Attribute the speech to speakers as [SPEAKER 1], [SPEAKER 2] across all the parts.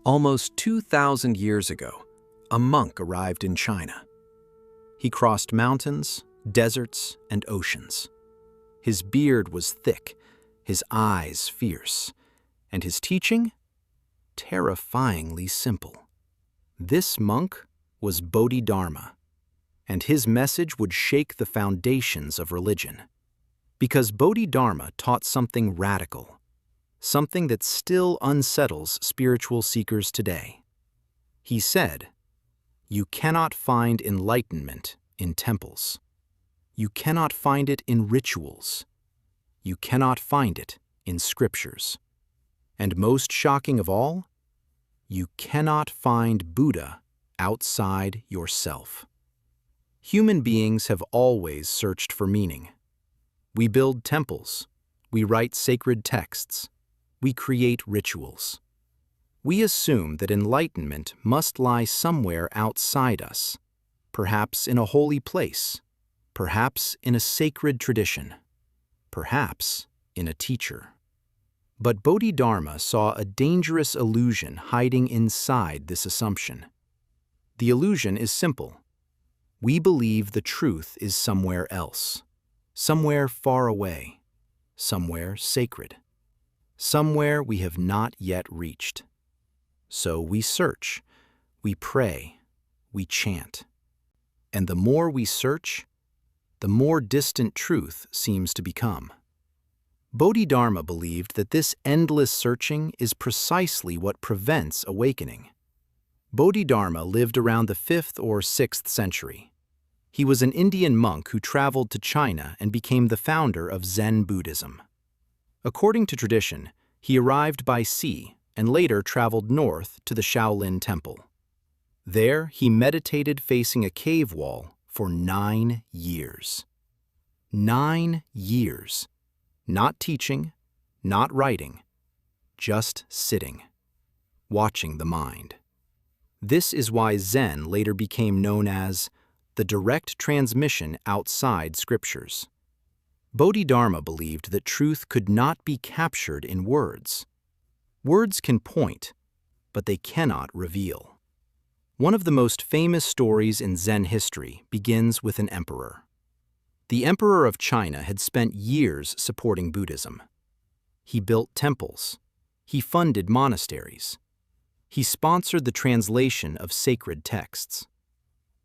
[SPEAKER 1] Almost 2,000 years ago, a monk arrived in China. He crossed mountains, deserts, and oceans. His beard was thick, his eyes fierce, and his teaching terrifyingly simple. This monk was Bodhidharma, and his message would shake the foundations of religion. Because Bodhidharma taught something radical, something that still unsettles spiritual seekers today. He said, "You cannot find enlightenment in temples. You cannot find it in rituals. You cannot find it in scriptures. And most shocking of all, you cannot find Buddha outside yourself." Human beings have always searched for meaning. We build temples, we write sacred texts, we create rituals. We assume that enlightenment must lie somewhere outside us, perhaps in a holy place, perhaps in a sacred tradition, perhaps in a teacher. But Bodhidharma saw a dangerous illusion hiding inside this assumption. The illusion is simple. We believe the truth is somewhere else, somewhere far away, somewhere sacred, somewhere we have not yet reached. So we search, we pray, we chant. And the more we search, the more distant truth seems to become. Bodhidharma believed that this endless searching is precisely what prevents awakening. Bodhidharma lived around the 5th or 6th century. He was an Indian monk who traveled to China and became the founder of Zen Buddhism. According to tradition, he arrived by sea and later traveled north to the Shaolin Temple. There, he meditated facing a cave wall for 9 years. 9 years. Not teaching, not writing, just sitting, watching the mind. This is why Zen later became known as the direct transmission outside scriptures. Bodhidharma believed that truth could not be captured in words. Words can point, but they cannot reveal. One of the most famous stories in Zen history begins with an emperor. The emperor of China had spent years supporting Buddhism. He built temples. He funded monasteries. He sponsored the translation of sacred texts.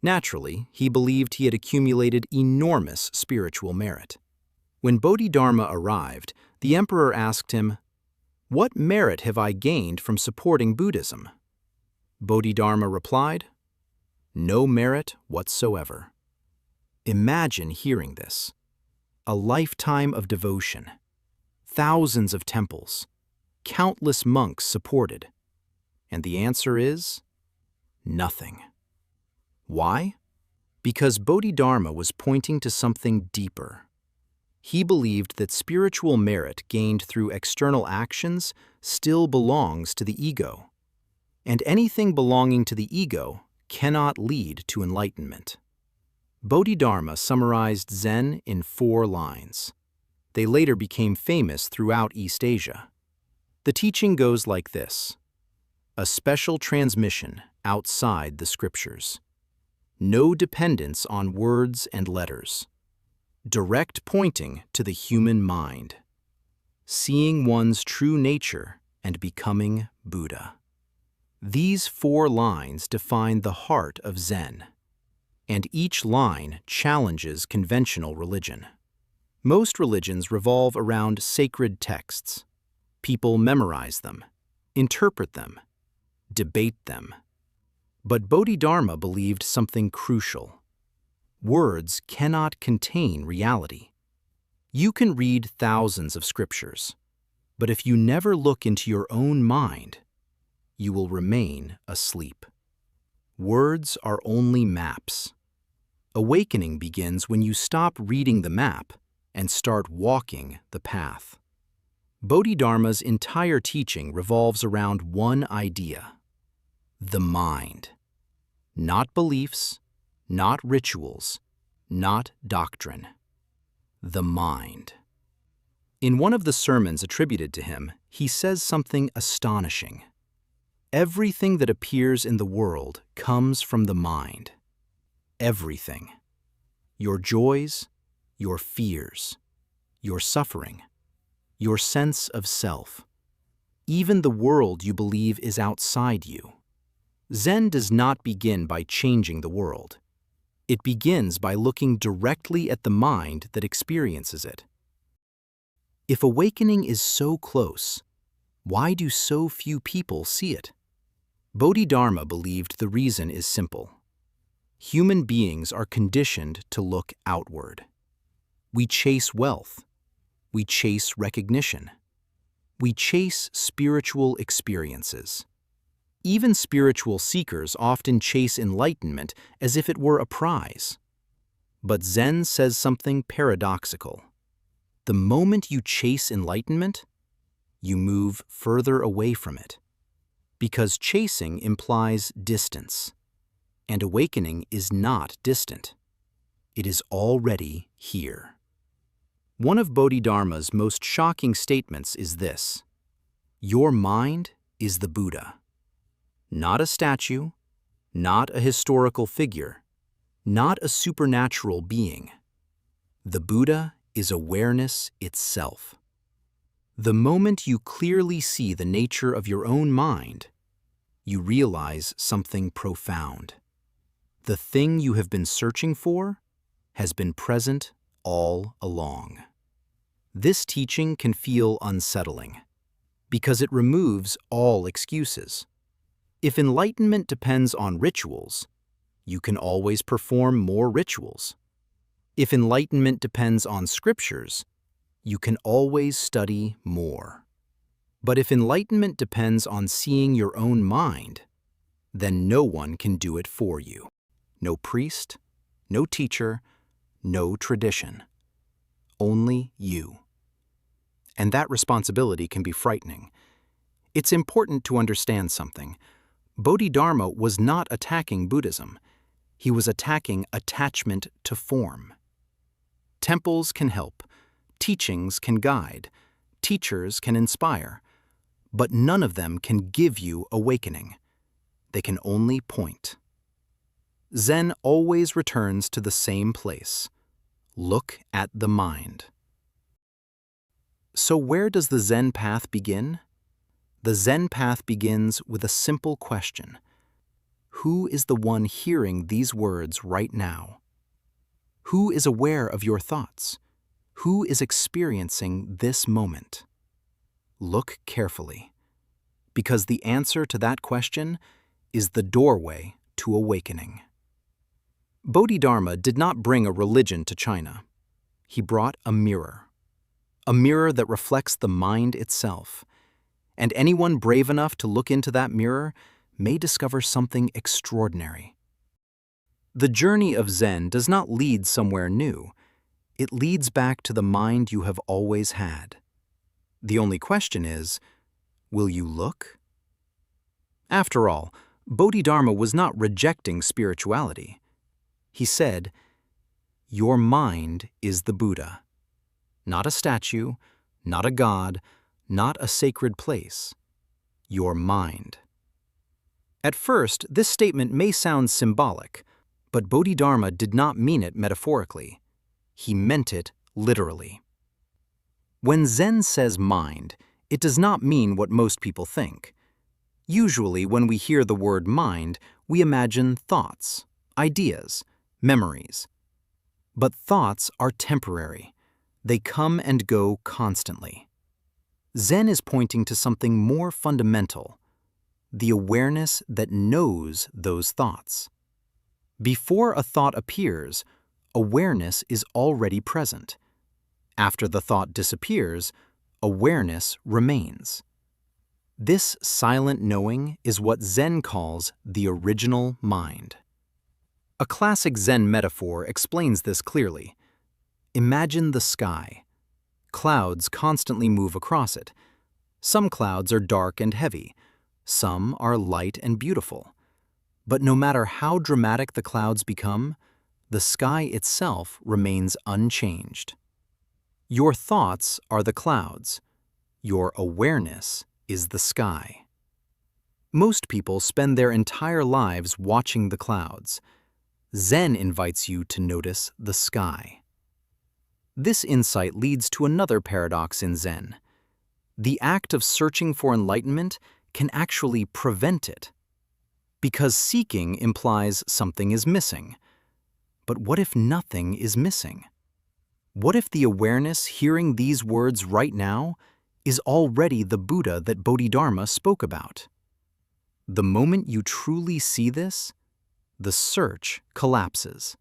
[SPEAKER 1] Naturally, he believed he had accumulated enormous spiritual merit. When Bodhidharma arrived, the emperor asked him, "What merit have I gained from supporting Buddhism?" Bodhidharma replied, "No merit whatsoever." Imagine hearing this. A lifetime of devotion, thousands of temples, countless monks supported. And the answer is nothing. Why? Because Bodhidharma was pointing to something deeper. He believed that spiritual merit gained through external actions still belongs to the ego. And anything belonging to the ego cannot lead to enlightenment. Bodhidharma summarized Zen in 4 lines. They later became famous throughout East Asia. The teaching goes like this: a special transmission outside the scriptures. No dependence on words and letters. Direct pointing to the human mind. Seeing one's true nature and becoming Buddha. These 4 lines define the heart of Zen. And each line challenges conventional religion. Most religions revolve around sacred texts. People memorize them, interpret them, debate them. But Bodhidharma believed something crucial. Words cannot contain reality. You can read thousands of scriptures, but if you never look into your own mind, you will remain asleep. Words are only maps. Awakening begins when you stop reading the map and start walking the path. Bodhidharma's entire teaching revolves around one idea: the mind. Not beliefs, not rituals, not doctrine. The mind. In one of the sermons attributed to him, he says something astonishing. Everything that appears in the world comes from the mind. Everything. Your joys, your fears, your suffering, your sense of self. Even the world you believe is outside you. Zen does not begin by changing the world. It begins by looking directly at the mind that experiences it. If awakening is so close, why do so few people see it? Bodhidharma believed the reason is simple. Human beings are conditioned to look outward. We chase wealth. We chase recognition. We chase spiritual experiences. Even spiritual seekers often chase enlightenment as if it were a prize. But Zen says something paradoxical. The moment you chase enlightenment, you move further away from it. Because chasing implies distance, and awakening is not distant. It is already here. One of Bodhidharma's most shocking statements is this: your mind is the Buddha. Not a statue, not a historical figure, not a supernatural being. The Buddha is awareness itself. The moment you clearly see the nature of your own mind, you realize something profound. The thing you have been searching for has been present all along. This teaching can feel unsettling because it removes all excuses. If enlightenment depends on rituals, you can always perform more rituals. If enlightenment depends on scriptures, you can always study more. But if enlightenment depends on seeing your own mind, then no one can do it for you. No priest, no teacher, no tradition. Only you. And that responsibility can be frightening. It's important to understand something. Bodhidharma was not attacking Buddhism. He was attacking attachment to form. Temples can help, teachings can guide, teachers can inspire, but none of them can give you awakening. They can only point. Zen always returns to the same place. Look at the mind. So where does the Zen path begin? The Zen path begins with a simple question. Who is the one hearing these words right now? Who is aware of your thoughts? Who is experiencing this moment? Look carefully, because the answer to that question is the doorway to awakening. Bodhidharma did not bring a religion to China. He brought a mirror that reflects the mind itself. And anyone brave enough to look into that mirror may discover something extraordinary. The journey of Zen does not lead somewhere new. It leads back to the mind you have always had. The only question is, will you look? After all, Bodhidharma was not rejecting spirituality. He said, your mind is the Buddha. Not a statue, not a god, not a sacred place. Your mind. At first, this statement may sound symbolic, but Bodhidharma did not mean it metaphorically. He meant it literally. When Zen says mind, it does not mean what most people think. Usually, when we hear the word mind, we imagine thoughts, ideas, memories. But thoughts are temporary. They come and go constantly. Zen is pointing to something more fundamental, the awareness that knows those thoughts. Before a thought appears, awareness is already present. After the thought disappears, awareness remains. This silent knowing is what Zen calls the original mind. A classic Zen metaphor explains this clearly. Imagine the sky. Clouds constantly move across it. Some clouds are dark and heavy. Some are light and beautiful. But no matter how dramatic the clouds become, the sky itself remains unchanged. Your thoughts are the clouds. Your awareness is the sky. Most people spend their entire lives watching the clouds. Zen invites you to notice the sky. This insight leads to another paradox in Zen. The act of searching for enlightenment can actually prevent it. Because seeking implies something is missing. But what if nothing is missing? What if the awareness hearing these words right now is already the Buddha that Bodhidharma spoke about? The moment you truly see this, the search collapses.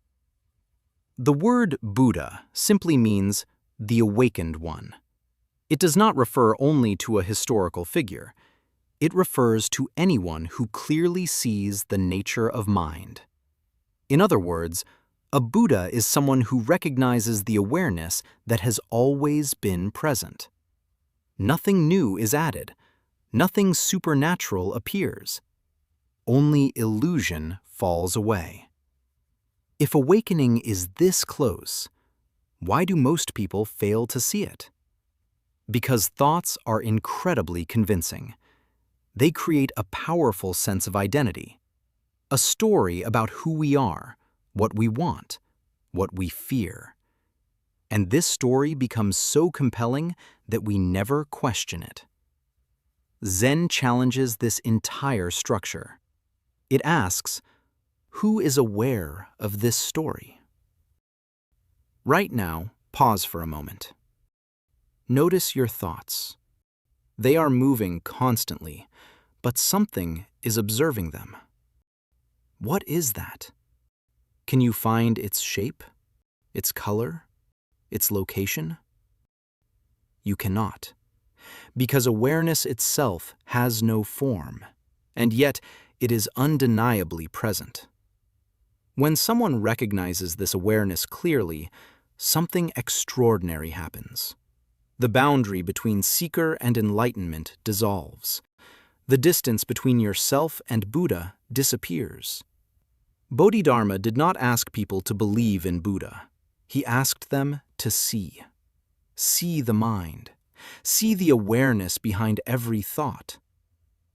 [SPEAKER 1] The word Buddha simply means the awakened one. It does not refer only to a historical figure. It refers to anyone who clearly sees the nature of mind. In other words, a Buddha is someone who recognizes the awareness that has always been present. Nothing new is added. Nothing supernatural appears. Only illusion falls away. If awakening is this close, why do most people fail to see it? Because thoughts are incredibly convincing. They create a powerful sense of identity, a story about who we are, what we want, what we fear. And this story becomes so compelling that we never question it. Zen challenges this entire structure. It asks, who is aware of this story? Right now, pause for a moment. Notice your thoughts. They are moving constantly, but something is observing them. What is that? Can you find its shape, its color, its location? You cannot, because awareness itself has no form, and yet it is undeniably present. When someone recognizes this awareness clearly, something extraordinary happens. The boundary between seeker and enlightenment dissolves. The distance between yourself and Buddha disappears. Bodhidharma did not ask people to believe in Buddha. He asked them to see. See the mind. See the awareness behind every thought.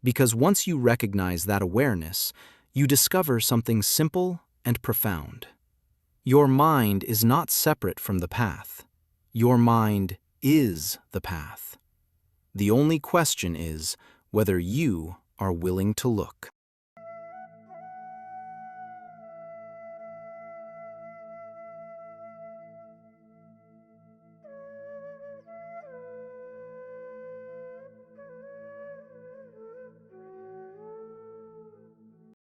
[SPEAKER 1] Because once you recognize that awareness, you discover something simple and profound. Your mind is not separate from the path. Your mind is the path. The only question is whether you are willing to look.